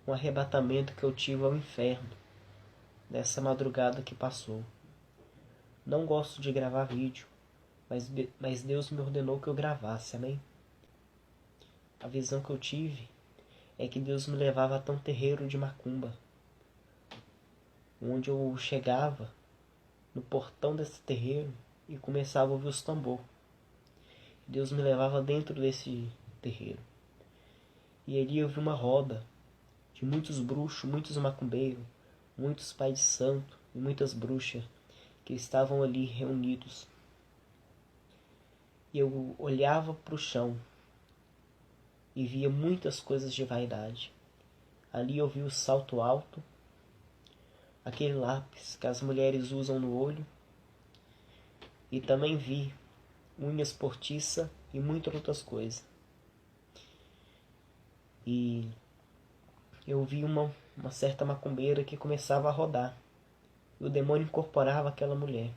um arrebatamento que eu tive ao inferno nessa madrugada que passou. Não gosto de gravar vídeo, mas Deus me ordenou que eu gravasse, amém? A visão que eu tive é que Deus me levava até um terreiro de macumba, onde eu chegava no portão desse terreiro e começava a ouvir os tambor. Deus me levava dentro desse terreiro. E ali eu vi uma roda de muitos bruxos, muitos macumbeiros, muitos pais de santo e muitas bruxas que estavam ali reunidos. E eu olhava para o chão e via muitas coisas de vaidade. Ali eu vi o salto alto, aquele lápis que as mulheres usam no olho, e também vi unhas postiças e muitas outras coisas. E eu vi uma certa macumbeira que começava a rodar. E o demônio incorporava aquela mulher.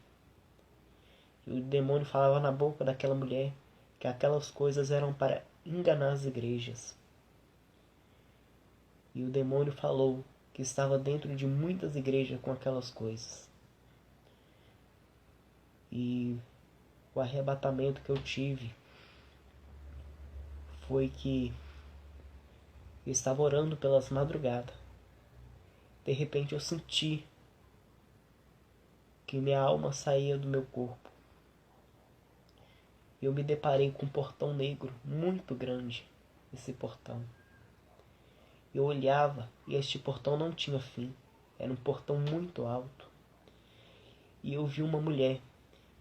E o demônio falava na boca daquela mulher que aquelas coisas eram para enganar as igrejas. E o demônio falou que estava dentro de muitas igrejas com aquelas coisas. E o arrebatamento que eu tive foi que eu estava orando pelas madrugadas. De repente eu senti que minha alma saía do meu corpo. Eu me deparei com um portão negro muito grande, esse portão. Eu olhava e este portão não tinha fim. Era um portão muito alto. E eu vi uma mulher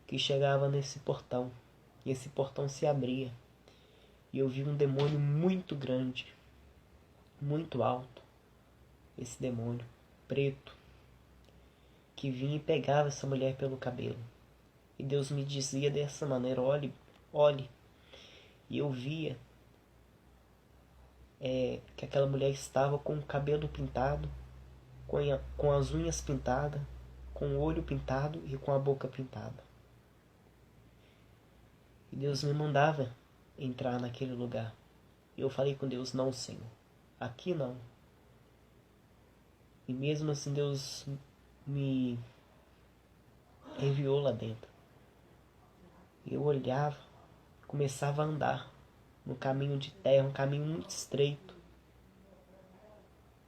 que chegava nesse portão. E esse portão se abria. E eu vi um demônio muito grande, muito alto. Esse demônio preto, que vinha e pegava essa mulher pelo cabelo. E Deus me dizia dessa maneira: olhe, olhe. E eu via que aquela mulher estava com o cabelo pintado, com as unhas pintadas, com o olho pintado e com a boca pintada. E Deus me mandava entrar naquele lugar. E eu falei com Deus: não, Senhor, aqui não. E mesmo assim Deus me enviou lá dentro. Eu olhava, começava a andar no caminho de terra, um caminho muito estreito.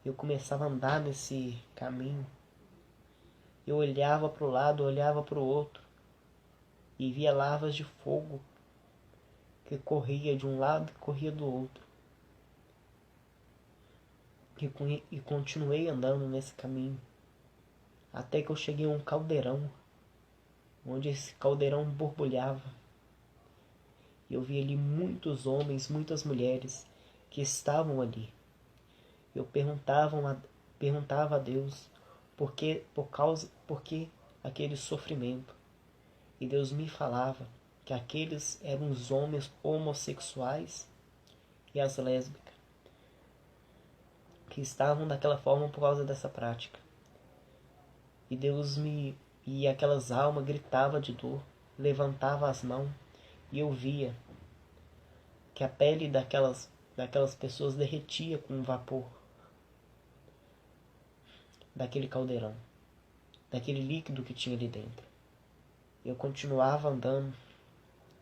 Eu começava a andar nesse caminho. Eu olhava para o lado, olhava para o outro e via lavas de fogo que corria de um lado e corria do outro. E continuei andando nesse caminho até que eu cheguei a um caldeirão, onde esse caldeirão borbulhava. E eu vi ali muitos homens, muitas mulheres que estavam ali. Eu perguntava a Deus por que aquele sofrimento. E Deus me falava que aqueles eram os homens homossexuais e as lésbicas, que estavam daquela forma por causa dessa prática. E aquelas almas gritavam de dor, levantavam as mãos, e eu via que a pele daquelas pessoas derretia com o vapor daquele caldeirão, daquele líquido que tinha ali dentro. Eu continuava andando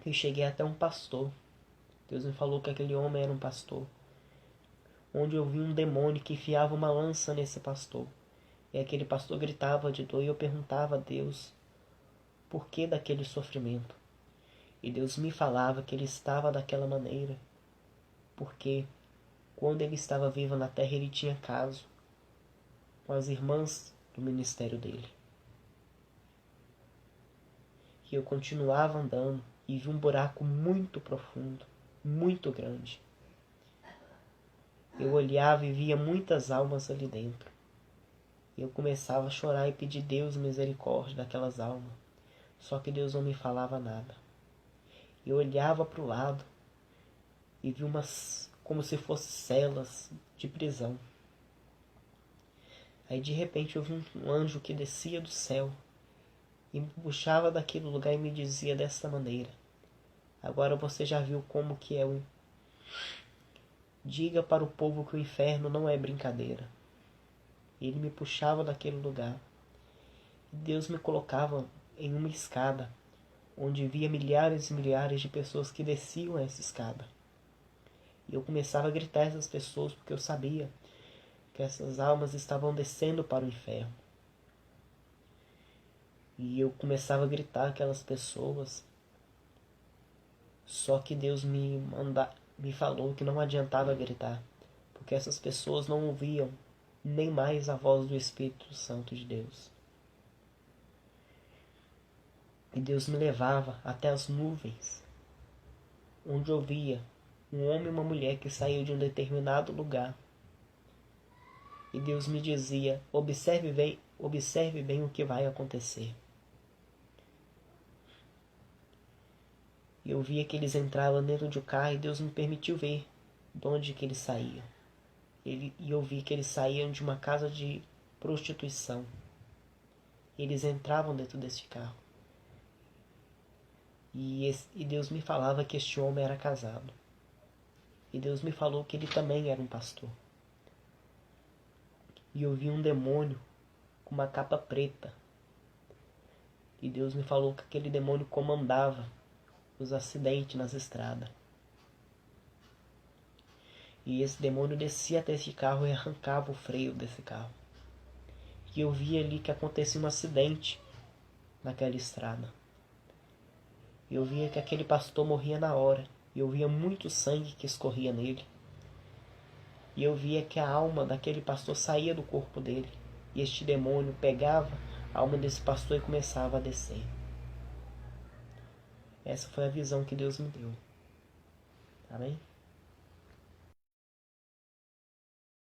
e cheguei até um pastor. Deus me falou que aquele homem era um pastor, onde eu vi um demônio que enfiava uma lança nesse pastor. E aquele pastor gritava de dor e eu perguntava a Deus por que daquele sofrimento. E Deus me falava que ele estava daquela maneira porque quando ele estava vivo na terra ele tinha caso com as irmãs do ministério dele. E eu continuava andando e vi um buraco muito profundo, muito grande. Eu olhava e via muitas almas ali dentro. Eu começava a chorar e pedir Deus misericórdia daquelas almas. Só que Deus não me falava nada. Eu olhava para o lado e vi como se fossem celas de prisão. Aí de repente eu vi um anjo que descia do céu e me puxava daquele lugar e me dizia dessa maneira: agora você já viu como que é o diga para o povo que o inferno não é brincadeira. Ele me puxava daquele lugar. Deus me colocava em uma escada, onde via milhares e milhares de pessoas que desciam essa escada. E eu começava a gritar a essas pessoas, porque eu sabia que essas almas estavam descendo para o inferno. E eu começava a gritar aquelas pessoas. Só que Deus me falou que não adiantava gritar, porque essas pessoas não ouviam nem mais a voz do Espírito Santo de Deus. E Deus me levava até as nuvens, onde eu via um homem e uma mulher que saíam de um determinado lugar. E Deus me dizia: observe bem o que vai acontecer. E eu via que eles entravam dentro de um carro e Deus me permitiu ver de onde que eles saíam. E eu vi que eles saíam de uma casa de prostituição. E eles entravam dentro desse carro. E Deus me falava que este homem era casado. E Deus me falou que ele também era um pastor. E eu vi um demônio com uma capa preta. E Deus me falou que aquele demônio comandava os acidentes nas estradas. E esse demônio descia até esse carro e arrancava o freio desse carro. E eu vi ali que acontecia um acidente naquela estrada. Eu via que aquele pastor morria na hora. E eu via muito sangue que escorria nele. E eu via que a alma daquele pastor saía do corpo dele. E este demônio pegava a alma desse pastor e começava a descer. Essa foi a visão que Deus me deu. Amém?